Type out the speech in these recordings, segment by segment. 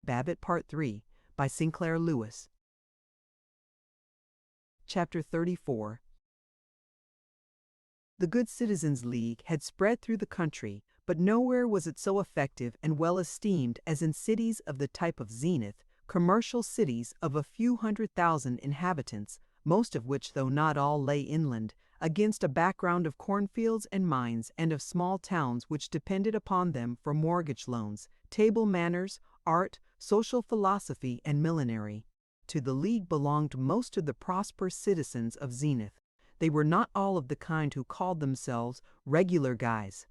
Babbitt Part 3 by Sinclair Lewis. Chapter 34. The Good Citizens League had spread through the country, but nowhere was it so effective and well esteemed as in cities of the type of Zenith, commercial cities of a few 100,000 inhabitants, most of which, though not all, lay inland, against a background of cornfields and mines and of small towns which depended upon them for mortgage loans, table manners, art, social philosophy, and millinery. To the League belonged most of the prosperous citizens of Zenith. They were not all of the kind who called themselves regular guys.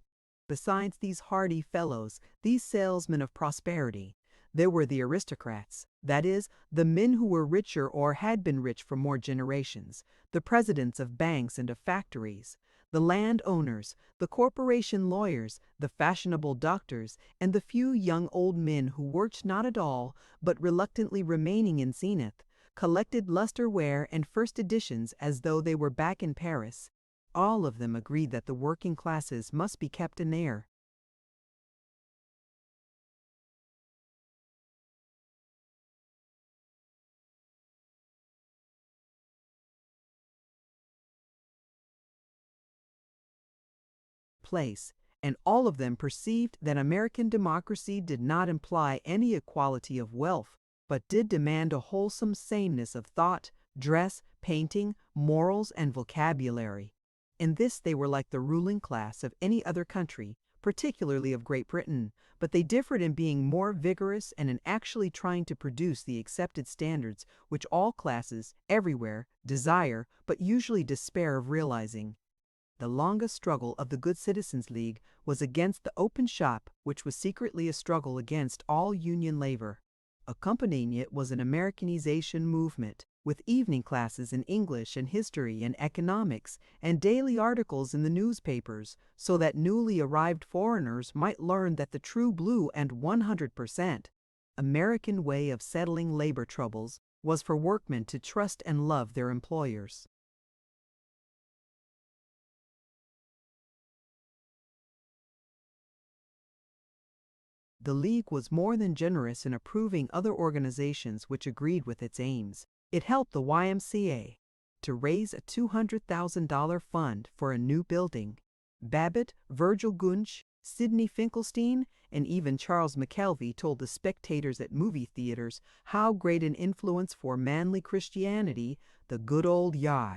Besides these hardy fellows, these salesmen of prosperity, there were the aristocrats, that is, the men who were richer or had been rich for more generations, the presidents of banks and of factories, the landowners, the corporation lawyers, the fashionable doctors, and the few young old men who worked not at all, but reluctantly remaining in Zenith, collected lustreware and first editions as though they were back in Paris. All of them agreed that the working classes must be kept in air. Place, and all of them perceived that American democracy did not imply any equality of wealth, but did demand a wholesome sameness of thought, dress, painting, morals, and vocabulary. In this they were like the ruling class of any other country, particularly of Great Britain, but they differed in being more vigorous and in actually trying to produce the accepted standards which all classes, everywhere, desire, but usually despair of realizing. The longest struggle of the Good Citizens League was against the open shop, which was secretly a struggle against all union labor. Accompanying it was an Americanization movement, with evening classes in English and history and economics, and daily articles in the newspapers, so that newly arrived foreigners might learn that the true blue and 100% American way of settling labor troubles was for workmen to trust and love their employers. The League was more than generous in approving other organizations which agreed with its aims. It helped the YMCA to raise a $200,000 fund for a new building. Babbitt, Virgil Gunch, Sidney Finkelstein, and even Charles McKelvey told the spectators at movie theaters how great an influence for manly Christianity the good old Yah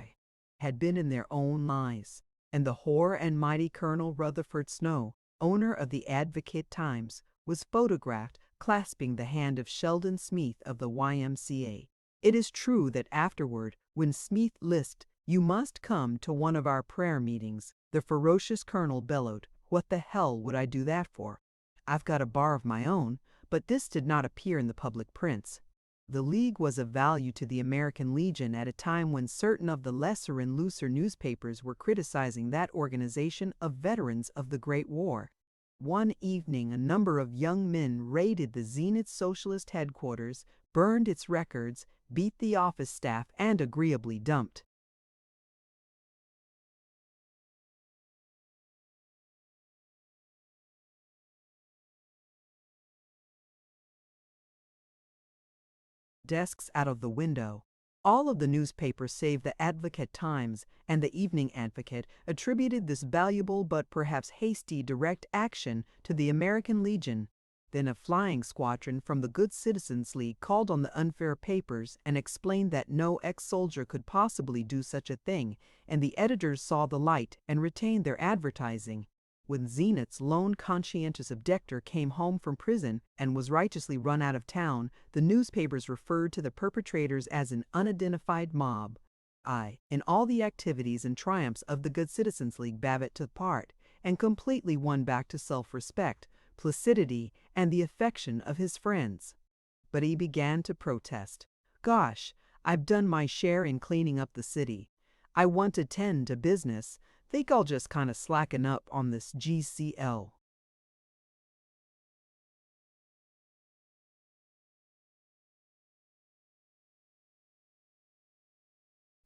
had been in their own lives. And the hoar and mighty Colonel Rutherford Snow, owner of the Advocate-Times, was photographed clasping the hand of Sheldon Smith of the YMCA. It is true that afterward, when Smith lisped, "You must come to one of our prayer meetings," the ferocious colonel bellowed, "What the hell would I do that for? I've got a bar of my own," but this did not appear in the public prints. The League was of value to the American Legion at a time when certain of the lesser and looser newspapers were criticizing that organization of veterans of the Great War. One evening, a number of young men raided the Zenith Socialist headquarters, burned its records, beat the office staff, and agreeably dumped desks out of the window. All of the newspapers save the Advocate-Times and the Evening Advocate attributed this valuable but perhaps hasty direct action to the American Legion. Then a flying squadron from the Good Citizens League called on the unfair papers and explained that no ex-soldier could possibly do such a thing, and the editors saw the light and retained their advertising. When Zenith's lone conscientious objector came home from prison and was righteously run out of town, the newspapers referred to the perpetrators as an unidentified mob. In all the activities and triumphs of the Good Citizens League, Babbitt took part, and completely won back to self-respect, placidity, and the affection of his friends. But he began to protest. "Gosh, I've done my share in cleaning up the city. I want to tend to business. Think I'll just kind of slacken up on this GCL."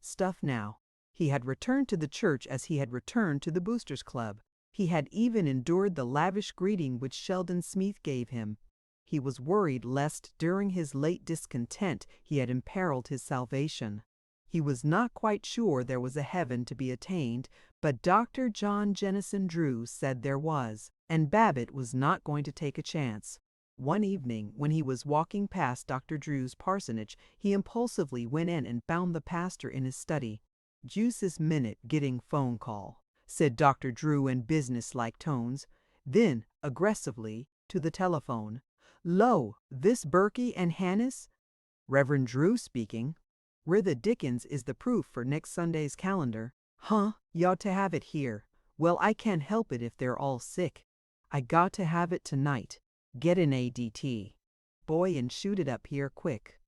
Stuff now. He had returned to the church as he had returned to the Boosters Club. He had even endured the lavish greeting which Sheldon Smith gave him. He was worried lest during his late discontent he had imperiled his salvation. He was not quite sure there was a heaven to be attained, but Dr. John Jennison Drew said there was, and Babbitt was not going to take a chance. One evening, when he was walking past Dr. Drew's parsonage, he impulsively went in and found the pastor in his study. "Juice this minute getting phone call," said Dr. Drew in businesslike tones. Then, aggressively, to the telephone. "Lo, this Berkey and Hannis? Reverend Drew speaking. Where the dickens is the proof for next Sunday's calendar? Huh, you ought to have it here. Well, I can't help it if they're all sick. I got to have it tonight. Get an ADT. Boy, and shoot it up here quick."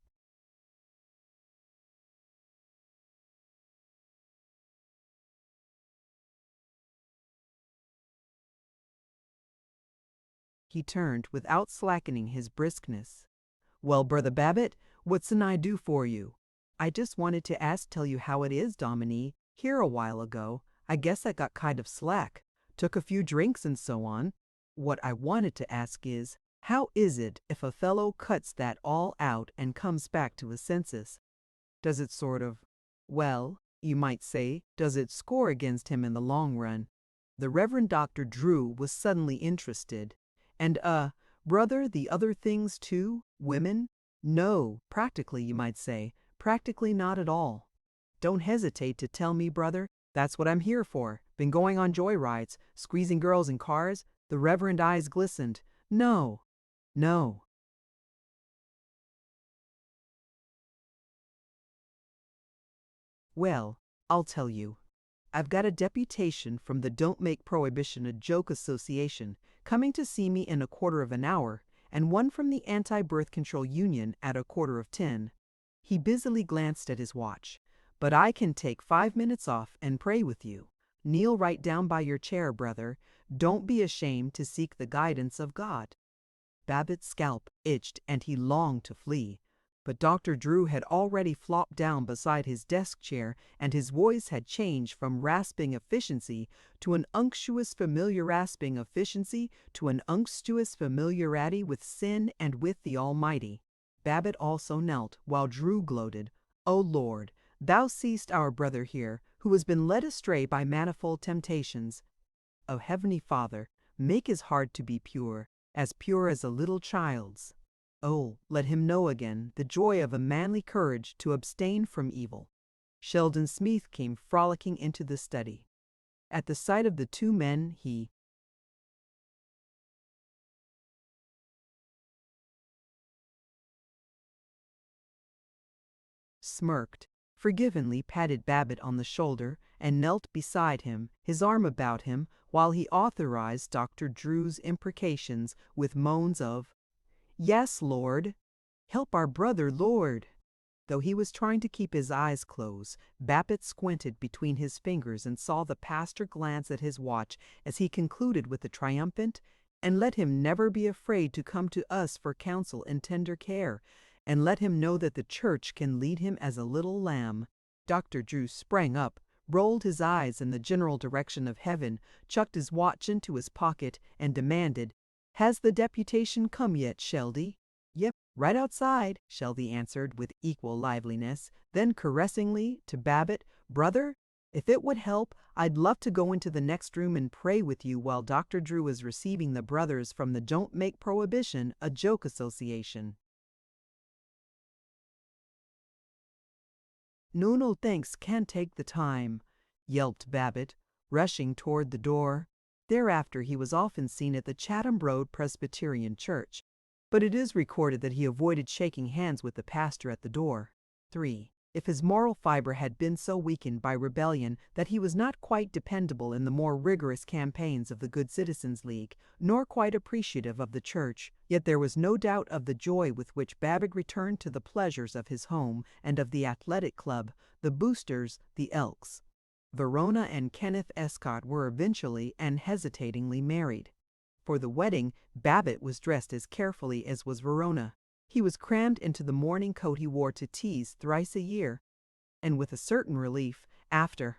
He turned without slackening his briskness. "Well, Brother Babbitt, what's an I do for you?" "I just wanted to tell you how it is, Dominie. Here a while ago, I guess I got kind of slack. Took a few drinks and so on. What I wanted to ask is, how is it if a fellow cuts that all out and comes back to his senses? Does it sort of, well, you might say, does it score against him in the long run?" The Reverend Dr. Drew was suddenly interested. "And, brother, the other things too? Women?" "No, practically, you might say. Practically not at all." "Don't hesitate to tell me, brother. That's what I'm here for. Been going on joy rides, squeezing girls in cars?" The Reverend eyes glistened. "No, no." "Well, I'll tell you. I've got a deputation from the Don't Make Prohibition a Joke Association coming to see me in a quarter of an hour, and one from the Anti-Birth Control Union at 9:45. He busily glanced at his watch. "But I can take 5 minutes off and pray with you. Kneel right down by your chair, brother. Don't be ashamed to seek the guidance of God." Babbitt's scalp itched and he longed to flee. But Dr. Drew had already flopped down beside his desk chair, and his voice had changed from rasping efficiency to an unctuous familiarity with sin and with the Almighty. Babbitt also knelt, while Drew gloated, "O Lord, thou seest our brother here, who has been led astray by manifold temptations. O Heavenly Father, make his heart to be pure as a little child's. Oh, let him know again the joy of a manly courage to abstain from evil." Sheldon Smith came frolicking into the study. At the sight of the two men, he smirked, forgivingly patted Babbitt on the shoulder, and knelt beside him, his arm about him, while he authorized Dr. Drew's imprecations with moans of, "Yes, Lord. Help our brother, Lord." Though he was trying to keep his eyes closed, Babbitt squinted between his fingers and saw the pastor glance at his watch as he concluded with a triumphant, "And let him never be afraid to come to us for counsel and tender care, and let him know that the church can lead him as a little lamb." Dr. Drew sprang up, rolled his eyes in the general direction of heaven, chucked his watch into his pocket, and demanded, "Has the deputation come yet, Sheldy?" "Yep, right outside," Sheldy answered with equal liveliness. Then caressingly to Babbitt, "Brother, if it would help, I'd love to go into the next room and pray with you while Dr. Drew is receiving the brothers from the Don't Make Prohibition a Joke Association." "No, thanks, can't take the time," yelped Babbitt, rushing toward the door. Thereafter he was often seen at the Chatham Road Presbyterian Church, but it is recorded that he avoided shaking hands with the pastor at the door. 3. If his moral fiber had been so weakened by rebellion that he was not quite dependable in the more rigorous campaigns of the Good Citizens League, nor quite appreciative of the church, yet there was no doubt of the joy with which Babbitt returned to the pleasures of his home and of the athletic club, the Boosters, the Elks. Verona and Kenneth Escott were eventually and hesitatingly married. For the wedding, Babbitt was dressed as carefully as was Verona. He was crammed into the morning coat he wore to teas thrice a year, and with a certain relief, after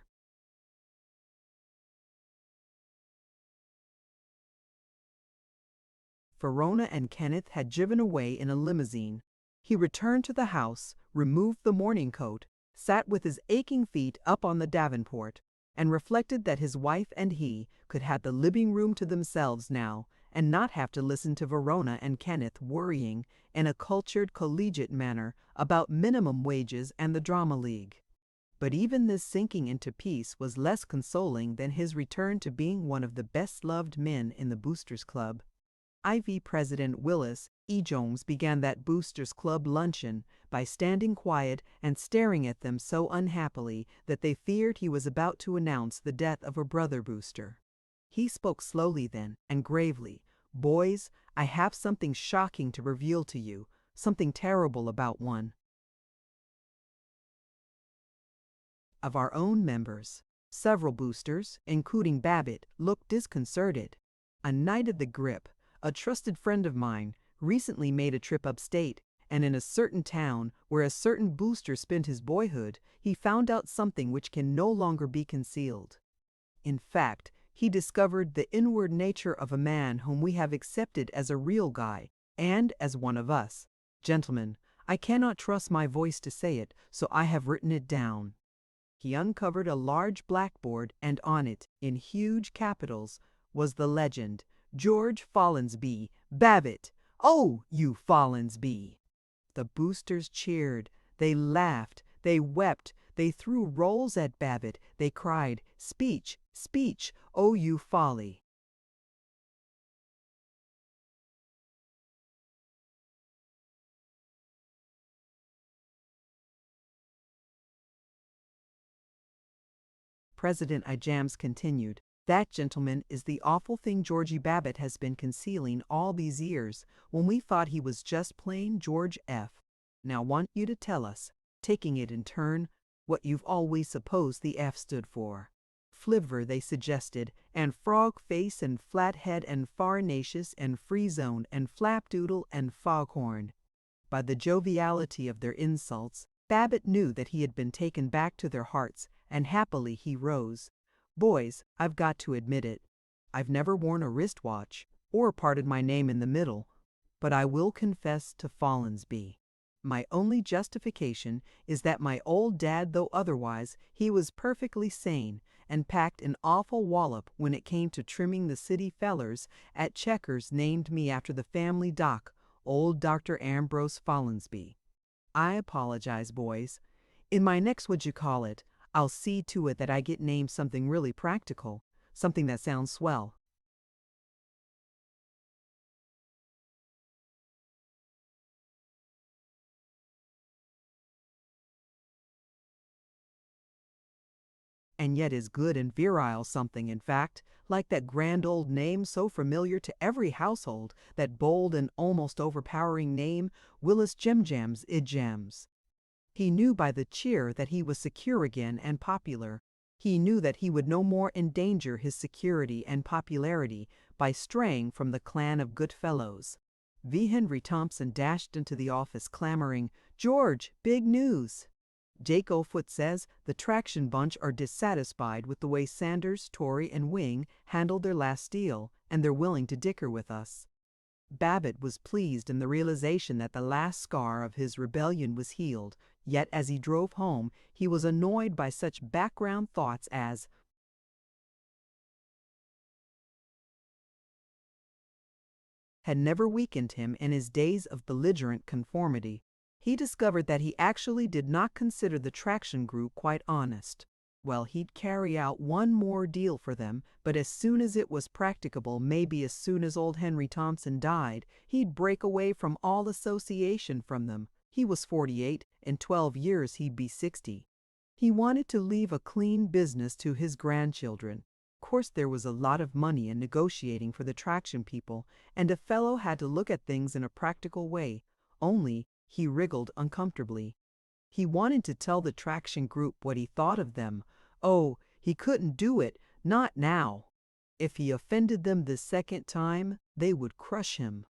Verona and Kenneth had driven away in a limousine. He returned to the house, removed the morning coat, sat with his aching feet up on the davenport, and reflected that his wife and he could have the living room to themselves now and not have to listen to Verona and Kenneth worrying in a cultured, collegiate manner about minimum wages and the drama league. But even this sinking into peace was less consoling than his return to being one of the best-loved men in the Boosters Club. IV President Willis E. Jones began that Boosters Club luncheon by standing quiet and staring at them so unhappily that they feared he was about to announce the death of a brother booster. He spoke slowly then and gravely. "Boys, I have something shocking to reveal to you, something terrible about one of our own members." Several boosters, including Babbitt, looked disconcerted. A knight of the grip, a trusted friend of mine, recently made a trip upstate, and in a certain town where a certain booster spent his boyhood, he found out something which can no longer be concealed. In fact, he discovered the inward nature of a man whom we have accepted as a real guy and as one of us. Gentlemen, I cannot trust my voice to say it, so I have written it down. He uncovered a large blackboard, and on it, in huge capitals, was the legend, "George Follansbee, Babbitt. Oh, you Follansbee!" The boosters cheered, they laughed, they wept, they threw rolls at Babbitt, they cried, "Speech, speech, oh you folly!" President Ijams continued, "That, gentleman, is the awful thing Georgie Babbitt has been concealing all these years, when we thought he was just plain George F. Now want you to tell us, taking it in turn, what you've always supposed the F stood for." Flivver, they suggested, and frog face and flathead and farinaceous and free zone and flapdoodle and foghorn. By the joviality of their insults, Babbitt knew that he had been taken back to their hearts, and happily he rose. "Boys, I've got to admit it. I've never worn a wristwatch, or parted my name in the middle, but I will confess to Follansbee. My only justification is that my old dad, though otherwise, he was perfectly sane, and packed an awful wallop when it came to trimming the city fellers at Checkers named me after the family doc, old Dr. Ambrose Follansbee. I apologize, boys. In my next what'd-you-call-it, I'll see to it that I get named something really practical, something that sounds swell." And yet is good and virile something, in fact, like that grand old name so familiar to every household, that bold and almost overpowering name, Willis Jemjams Idjams. He knew by the cheer that he was secure again and popular. He knew that he would no more endanger his security and popularity by straying from the clan of good fellows. V. Henry Thompson dashed into the office clamoring, "George, big news! Jake Ofoot says the Traction Bunch are dissatisfied with the way Sanders, Torrey, and Wing handled their last deal, and they're willing to dicker with us." Babbitt was pleased in the realization that the last scar of his rebellion was healed, yet as he drove home he was annoyed by such background thoughts as, had never weakened him in his days of belligerent conformity. He discovered that he actually did not consider the Traction Group quite honest. Well, he'd carry out one more deal for them, but as soon as it was practicable, maybe as soon as old Henry Thompson died, he'd break away from all association from them. He was 48, in 12 years he'd be 60. He wanted to leave a clean business to his grandchildren. Of course there was a lot of money in negotiating for the Traction people, and a fellow had to look at things in a practical way, only he wriggled uncomfortably. He wanted to tell the Traction Group what he thought of them. Oh, he couldn't do it, not now. If he offended them the second time, they would crush him.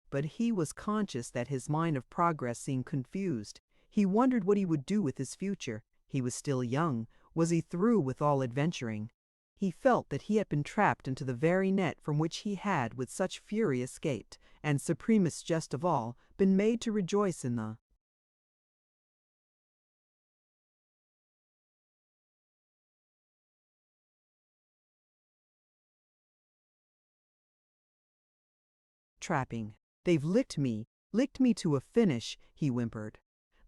But he was conscious that his mind of progress seemed confused. He wondered what he would do with his future. He was still young. Was he through with all adventuring? He felt that he had been trapped into the very net from which he had with such fury escaped, and, supremest jest of all, been made to rejoice in the trapping. "They've licked me to a finish," he whimpered.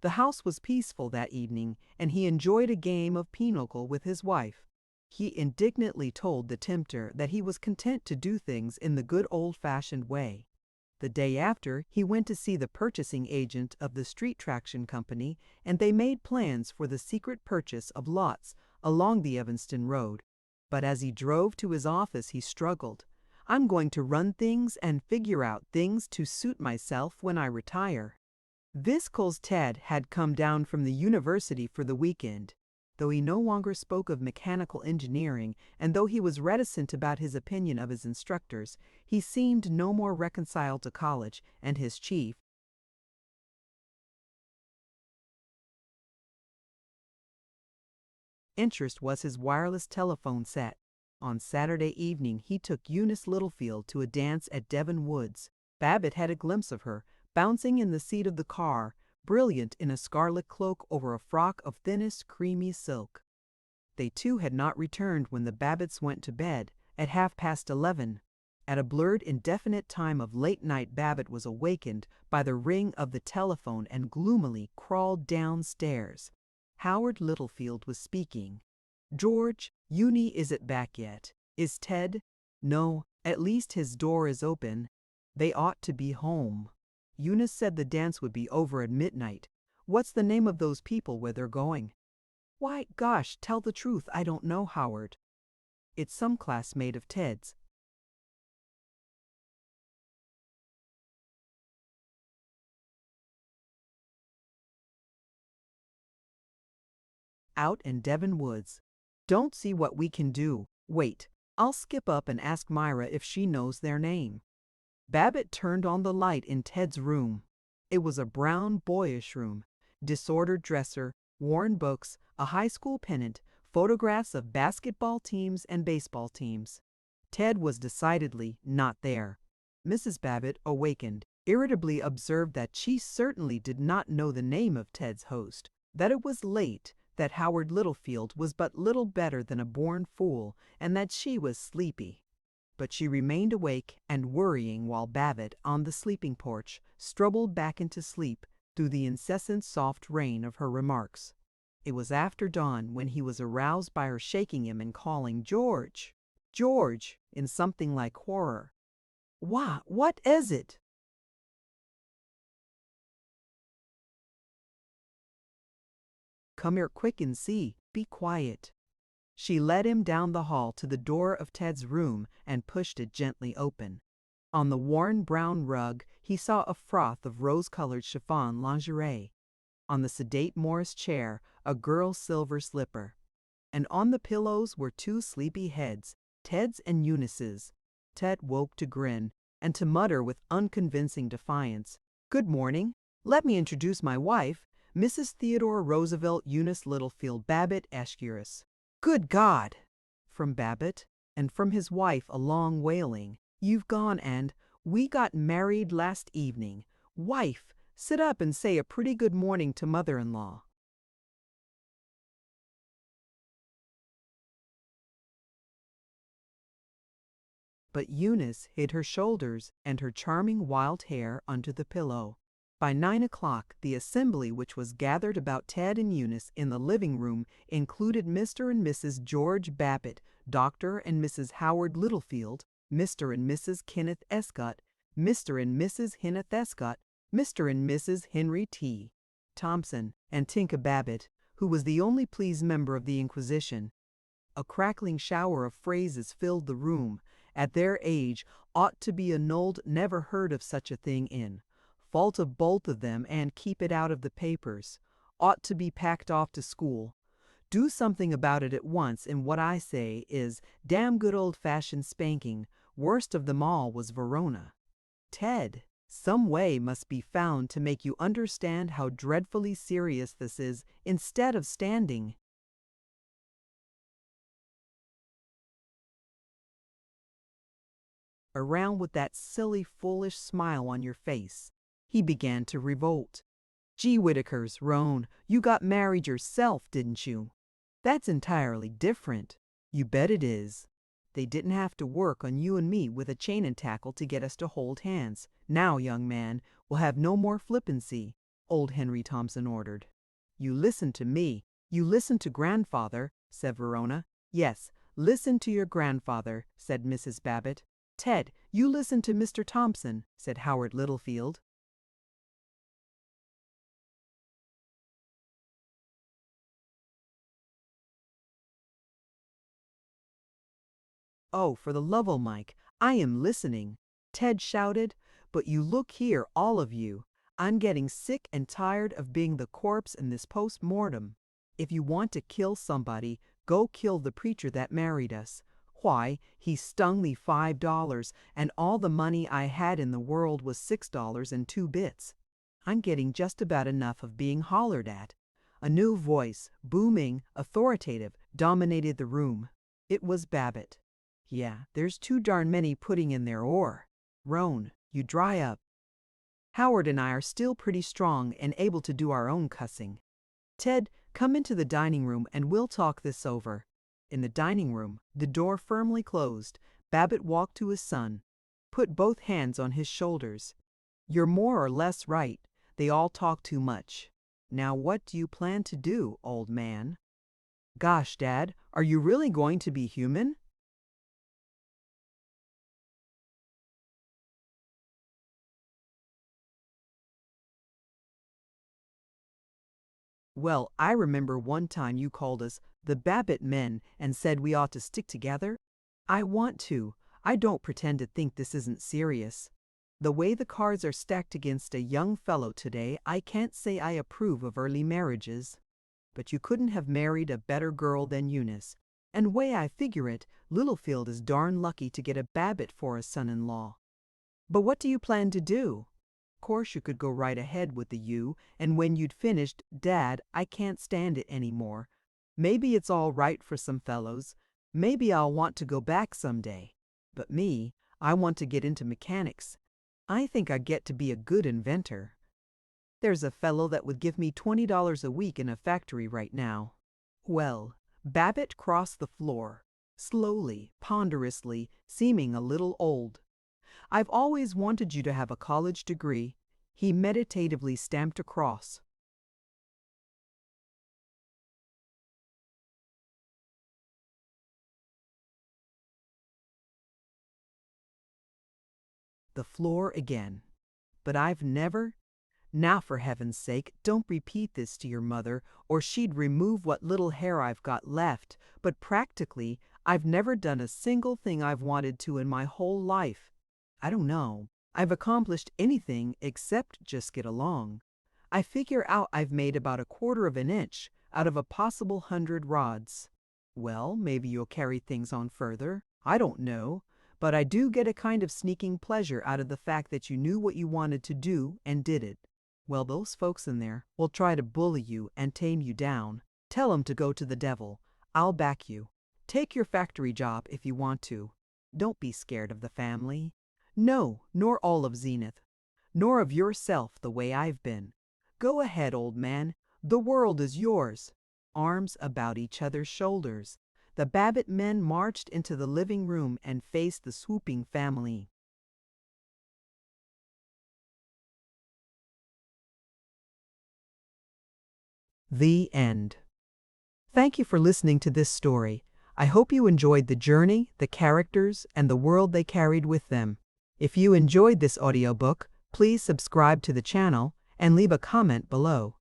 The house was peaceful that evening, and he enjoyed a game of pinochle with his wife. He indignantly told the tempter that he was content to do things in the good old-fashioned way. The day after, he went to see the purchasing agent of the street traction company, and they made plans for the secret purchase of lots along the Evanston Road. But as he drove to his office, he struggled. "I'm going to run things and figure out things to suit myself when I retire." Visco's Ted had come down from the university for the weekend. Though he no longer spoke of mechanical engineering, and though he was reticent about his opinion of his instructors, he seemed no more reconciled to college and his chief interest was his wireless telephone set. On Saturday evening he took Eunice Littlefield to a dance at Devon Woods. Babbitt had a glimpse of her, bouncing in the seat of the car, brilliant in a scarlet cloak over a frock of thinnest creamy silk. They too had not returned when the Babbitts went to bed, at 11:30. At a blurred indefinite time of late night Babbitt was awakened by the ring of the telephone and gloomily crawled downstairs. Howard Littlefield was speaking. "George, Eunie isn't back yet. Is Ted?" "No, at least his door is open. They ought to be home. Eunice said the dance would be over at midnight. What's the name of those people where they're going?" "Why, gosh, tell the truth, I don't know, Howard." "It's some classmate of Ted's." "Out in Devon Woods. Don't see what we can do. Wait, I'll skip up and ask Myra if she knows their name." Babbitt turned on the light in Ted's room. It was a brown, boyish room. Disordered dresser, worn books, a high school pennant, photographs of basketball teams and baseball teams. Ted was decidedly not there. Mrs. Babbitt, awakened, irritably observed that she certainly did not know the name of Ted's host, that it was late, that Howard Littlefield was but little better than a born fool, and that she was sleepy. But she remained awake and worrying while Babbitt, on the sleeping porch, struggled back into sleep through the incessant soft rain of her remarks. It was after dawn when he was aroused by her shaking him and calling "George, George," in something like horror. What is it?" "Come here quick and see. Be quiet." She led him down the hall to the door of Ted's room and pushed it gently open. On the worn brown rug he saw a froth of rose-colored chiffon lingerie. On the sedate Morris chair a girl's silver slipper. And on the pillows were two sleepy heads, Ted's and Eunice's. Ted woke to grin and to mutter with unconvincing defiance, "Good morning. Let me introduce my wife, Mrs. Theodore Roosevelt Eunice Littlefield Babbitt Ashkiris." "Good God!" from Babbitt, and from his wife a long wailing. "You've gone and we got married last evening. Wife, sit up and say a pretty good morning to mother-in-law." But Eunice hid her shoulders and her charming wild hair under the pillow. By 9 o'clock, the assembly which was gathered about Ted and Eunice in the living room included Mr. and Mrs. George Babbitt, Dr. and Mrs. Howard Littlefield, Mr. and Mrs. Kenneth Escott, Mr. and Mrs. Kenneth Escott, Mr. and Mrs. Henry T. Thompson, and Tinka Babbitt, who was the only pleased member of the Inquisition. A crackling shower of phrases filled the room. At their age, ought to be annulled, never heard of such a thing in. Fault of both of them and keep it out of the papers. Ought to be packed off to school. Do something about it at once, and what I say is damn good old-fashioned spanking. Worst of them all was Verona. Ted, some way must be found to make you understand how dreadfully serious this is, instead of standing around with that silly, foolish smile on your face. He began to revolt. Gee Whittakers, Roan, you got married yourself, didn't you? That's entirely different. You bet it is. They didn't have to work on you and me with a chain and tackle to get us to hold hands. Now, young man, we'll have no more flippancy, old Henry Thompson ordered. You listen to me. You listen to grandfather, said Verona. Yes, listen to your grandfather, said Mrs. Babbitt. Ted, you listen to Mr. Thompson, said Howard Littlefield. Oh, for the love o' Mike, I am listening, Ted shouted. But you look here, all of you. I'm getting sick and tired of being the corpse in this post-mortem. If you want to kill somebody, go kill the preacher that married us. Why, he stung me $5, and all the money I had in the world was $6 and 2 bits. I'm getting just about enough of being hollered at. A new voice, booming, authoritative, dominated the room. It was Babbitt. Yeah, there's too darn many putting in their oar. Roan, you dry up. Howard and I are still pretty strong and able to do our own cussing. Ted, come into the dining room and we'll talk this over. In the dining room, the door firmly closed, Babbitt walked to his son, put both hands on his shoulders. You're more or less right. They all talk too much. Now what do you plan to do, old man? Gosh, Dad, are you really going to be human? Well, I remember one time you called us the Babbitt men and said we ought to stick together. I want to. I don't pretend to think this isn't serious. The way the cards are stacked against a young fellow today, I can't say I approve of early marriages. But you couldn't have married a better girl than Eunice. And way I figure it, Littlefield is darn lucky to get a Babbitt for a son-in-law. But what do you plan to do? Course you could go right ahead with the you, and when you'd finished, Dad, I can't stand it anymore. Maybe it's all right for some fellows. Maybe I'll want to go back someday. But me, I want to get into mechanics. I think I'd get to be a good inventor. There's a fellow that would give me $20 a week in a factory right now. Well, Babbitt crossed the floor, slowly, ponderously, seeming a little old. I've always wanted you to have a college degree. He meditatively stamped a cross. The floor again. But I've never. Now, for heaven's sake, don't repeat this to your mother, or she'd remove what little hair I've got left. But practically, I've never done a single thing I've wanted to in my whole life. I don't know. I've accomplished anything except just get along. I figure out I've made about 1/4 of an inch out of a possible 100 rods. Well, maybe you'll carry things on further. I don't know. But I do get a kind of sneaking pleasure out of the fact that you knew what you wanted to do and did it. Well, those folks in there will try to bully you and tame you down. Tell 'em to go to the devil. I'll back you. Take your factory job if you want to. Don't be scared of the family. No, nor all of Zenith. Nor of yourself the way I've been. Go ahead, old man. The world is yours. Arms about each other's shoulders. The Babbitt men marched into the living room and faced the swooping family. The end. Thank you for listening to this story. I hope you enjoyed the journey, the characters, and the world they carried with them. If you enjoyed this audiobook, please subscribe to the channel and leave a comment below.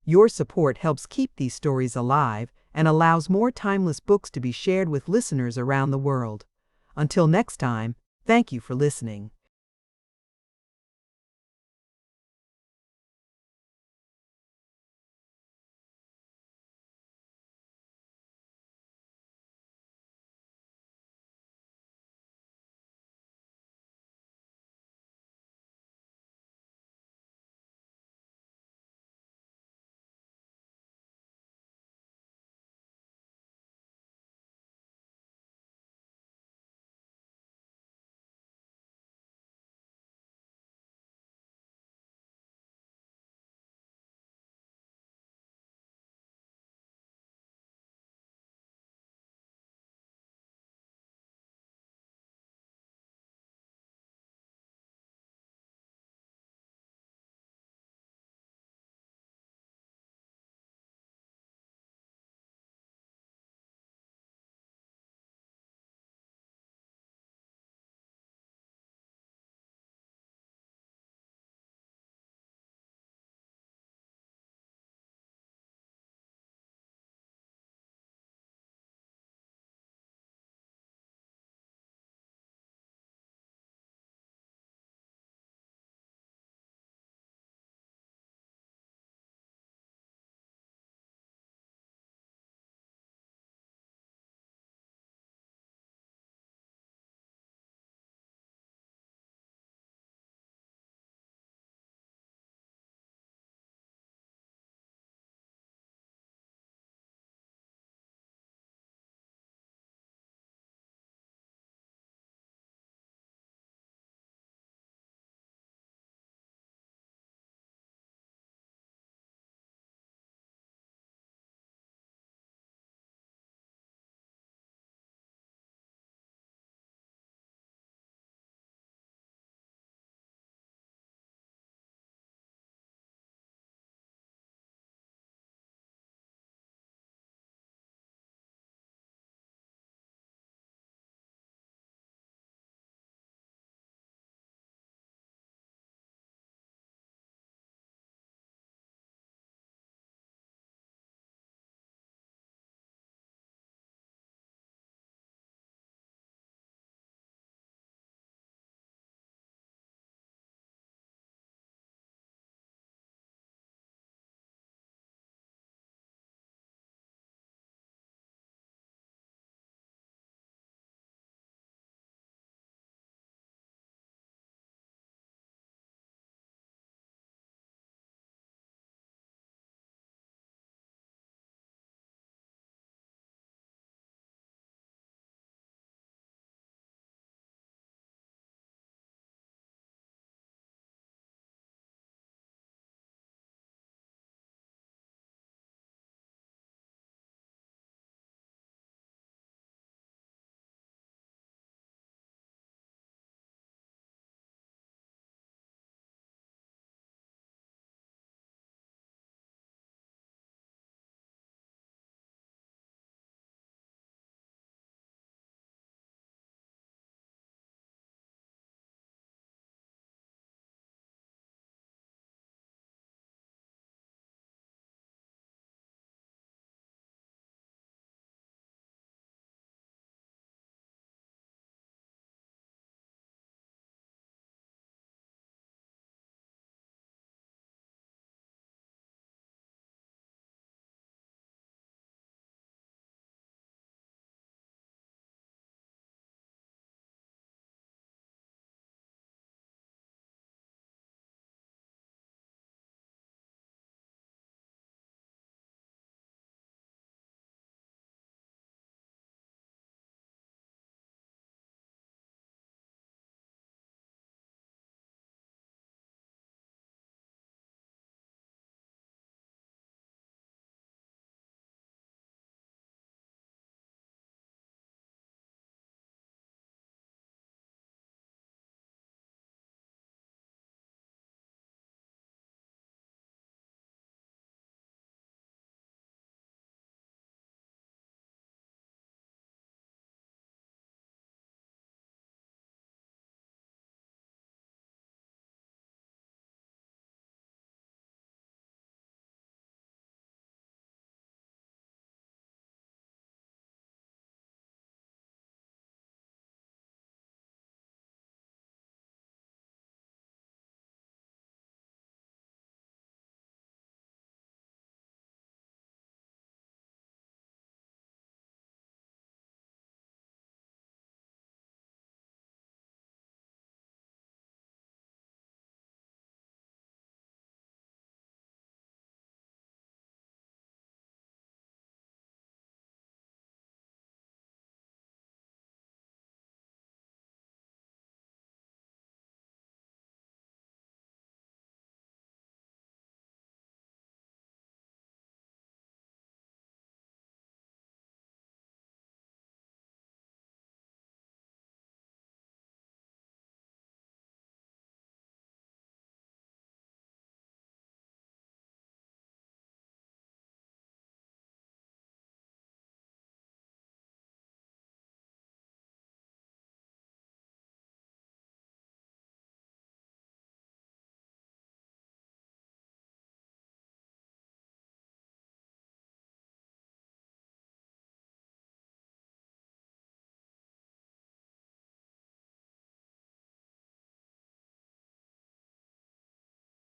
Your support helps keep these stories alive and allows more timeless books to be shared with listeners around the world. Until next time, thank you for listening.